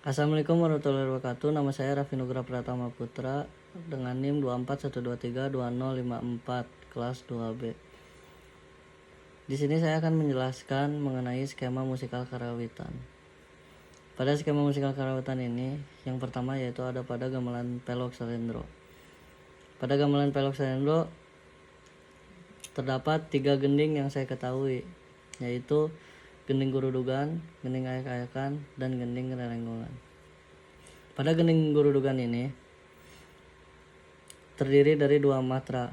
Assalamualaikum warahmatullahi wabarakatuh. Nama saya Raffi Nugra Pratama Putra dengan NIM 241232054 kelas 2B. Di sini saya akan menjelaskan mengenai skema musikal karawitan. Pada skema musikal karawitan ini, yang pertama yaitu ada pada gamelan pelok salendro. Pada gamelan pelok salendro terdapat 3 gending yang saya ketahui, yaitu gending gurudugan, gending ayak-ayakan, dan gending rerenggongan. Pada gending gurudugan ini terdiri dari 2 matra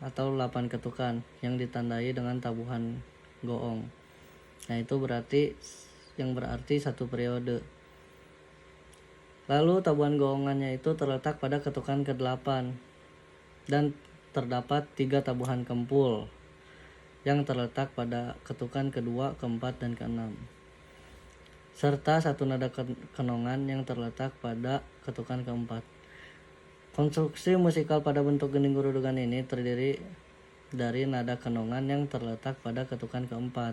atau 8 ketukan yang ditandai dengan tabuhan goong. Nah, itu berarti satu periode. Lalu tabuhan goongannya itu terletak pada ketukan ke-8 dan terdapat 3 tabuhan kempul yang terletak pada ketukan kedua, keempat, dan keenam, serta 1 nada kenongan yang terletak pada ketukan keempat. Konstruksi musikal pada bentuk gending gurudugan ini terdiri dari nada kenongan yang terletak pada ketukan keempat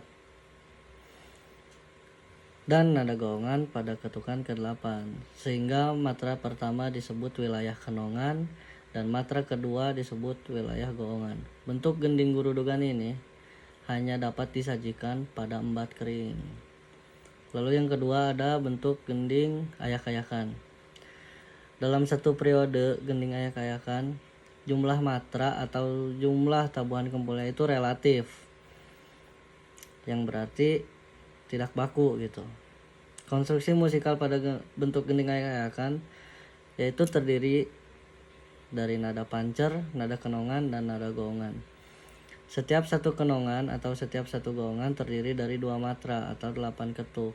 dan nada goongan pada ketukan ke-8, sehingga matra pertama disebut wilayah kenongan dan matra kedua disebut wilayah goongan. Bentuk gending gurudugan ini hanya dapat disajikan pada embat kering. Lalu yang kedua ada bentuk gending ayak-ayakan. Dalam satu periode gending ayak-ayakan, jumlah matra atau jumlah tabuhan kempulnya itu relatif, yang berarti tidak baku gitu. Konstruksi musikal pada bentuk gending ayak-ayakan yaitu terdiri dari nada pancer, nada kenongan, dan nada goongan. Setiap satu kenongan atau setiap satu goongan terdiri dari 2 matra atau 8 ketuk.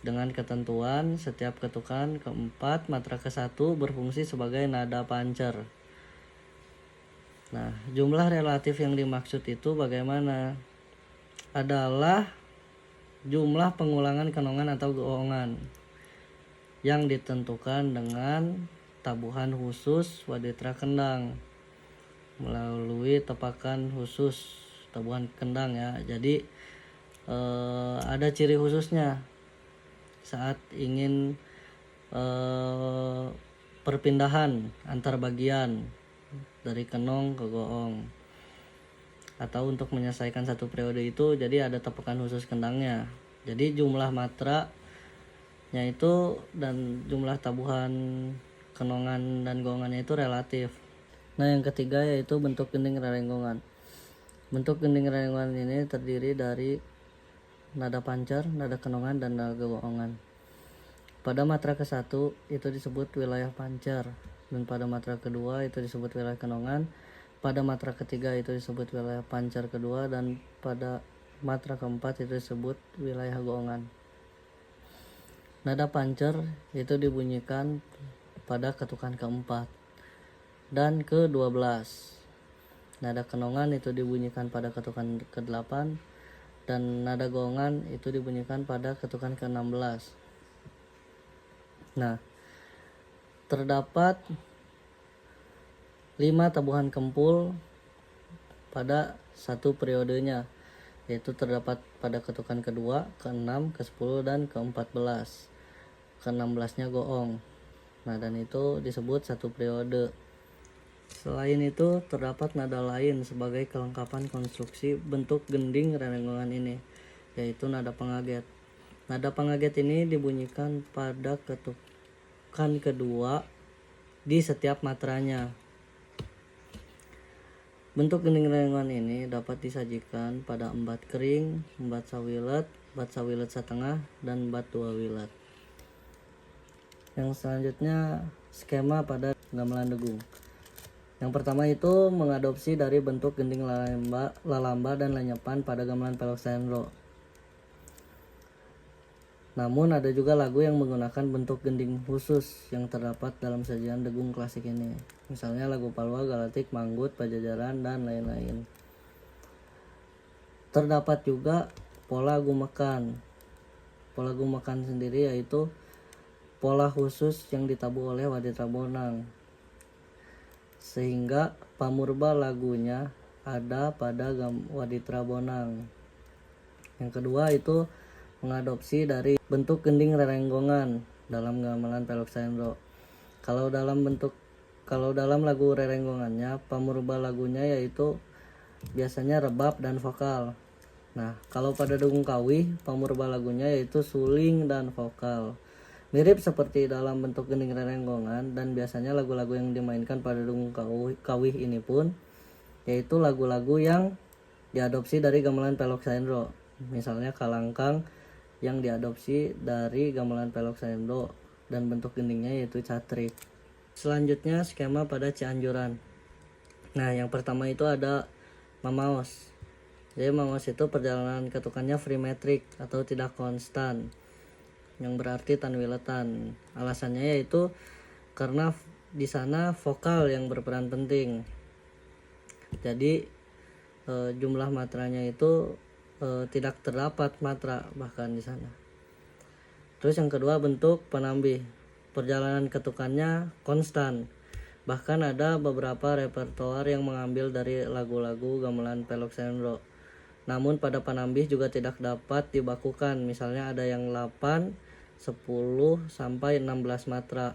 Dengan ketentuan setiap ketukan keempat matra ke-1 berfungsi sebagai nada pancer. Nah, jumlah relatif yang dimaksud itu bagaimana? Adalah jumlah pengulangan kenongan atau goongan yang ditentukan dengan tabuhan khusus waditra kendang melalui tepakan khusus tabuhan kendang ya. Jadi ada ciri khususnya saat ingin perpindahan antar bagian dari kenong ke goong atau untuk menyelesaikan satu periode itu, jadi ada tepakan khusus kendangnya. Jadi jumlah matranya itu dan jumlah tabuhan kenongan dan goongannya itu relatif. Nah, yang ketiga yaitu bentuk gending rerenggongan. Bentuk gending rerenggongan ini terdiri dari nada pancer, nada kenongan, dan nada goongan. Pada matra ke-1 itu disebut wilayah pancer, dan pada matra kedua itu disebut wilayah kenongan. Pada matra ketiga itu disebut wilayah pancer kedua, dan pada matra keempat itu disebut wilayah goongan. Nada pancer itu dibunyikan pada ketukan keempat dan ke-12. Nada kenongan itu dibunyikan pada ketukan ke-8 dan nada goongan itu dibunyikan pada ketukan ke-16. Nah, terdapat 5 tabuhan kempul pada satu periodenya, yaitu terdapat pada ketukan kedua, ke-6, ke-10, dan ke-14. Ke-16-nya goong. Nah, dan itu disebut satu periode. Selain itu, terdapat nada lain sebagai kelengkapan konstruksi bentuk gending rerenggongan ini, yaitu nada pengaget. Nada pengaget ini dibunyikan pada ketukan kedua di setiap matranya. Bentuk gending rerenggongan ini dapat disajikan pada embat kering, embat sawilet setengah, dan embat 2 wilet. Yang selanjutnya skema pada gamelan degung. Yang pertama itu mengadopsi dari bentuk gending lalamba dan lenyepan pada gamelan pelok salendro. Namun ada juga lagu yang menggunakan bentuk gending khusus yang terdapat dalam sajian degung klasik ini. Misalnya lagu Palwa, Galatik, Manggut, Pajajaran, dan lain-lain. Terdapat juga pola gumekan. Pola gumekan sendiri yaitu pola khusus yang ditabuh oleh waditra bonang, sehingga pamurba lagunya ada pada waditra bonang. Yang kedua itu mengadopsi dari bentuk gending rerenggongan dalam gamelan Pelok Saendro. Kalau dalam lagu rerenggongannya, pamurba lagunya yaitu biasanya rebab dan vokal. Nah, kalau pada Dugong Kawih, pamurba lagunya yaitu suling dan vokal. Mirip seperti dalam bentuk gending rerenggongan, dan biasanya lagu-lagu yang dimainkan pada Dugong Kawih ini pun yaitu lagu-lagu yang diadopsi dari gamelan Pelok Saendro. Misalnya Kalangkang yang diadopsi dari gamelan Pelok Saendro dan bentuk gendingnya yaitu catrik. Selanjutnya skema pada Cianjuran. Nah, yang pertama itu ada mamaos. Jadi mamaos itu perjalanan ketukannya free metric atau tidak konstan, yang berarti tanwiletan. Alasannya yaitu karena di sana vokal yang berperan penting. Jadi jumlah matranya itu tidak terdapat matra bahkan di sana. Terus yang kedua bentuk penambih. Perjalanan ketukannya konstan. Bahkan ada beberapa repertoar yang mengambil dari lagu-lagu gamelan Pelok Saendro. Namun pada penambih juga tidak dapat dibakukan. Misalnya ada yang 8, 10 sampai 16 matra.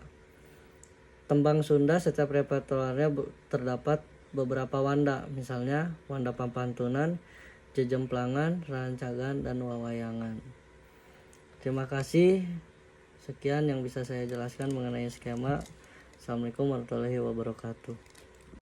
Tembang Sunda setiap repertoarnya terdapat beberapa wanda, misalnya wanda pampantunan, jejemplangan, rancagan, dan wawayangan. Terima kasih. Sekian yang bisa saya jelaskan mengenai skema. Assalamualaikum warahmatullahi wabarakatuh.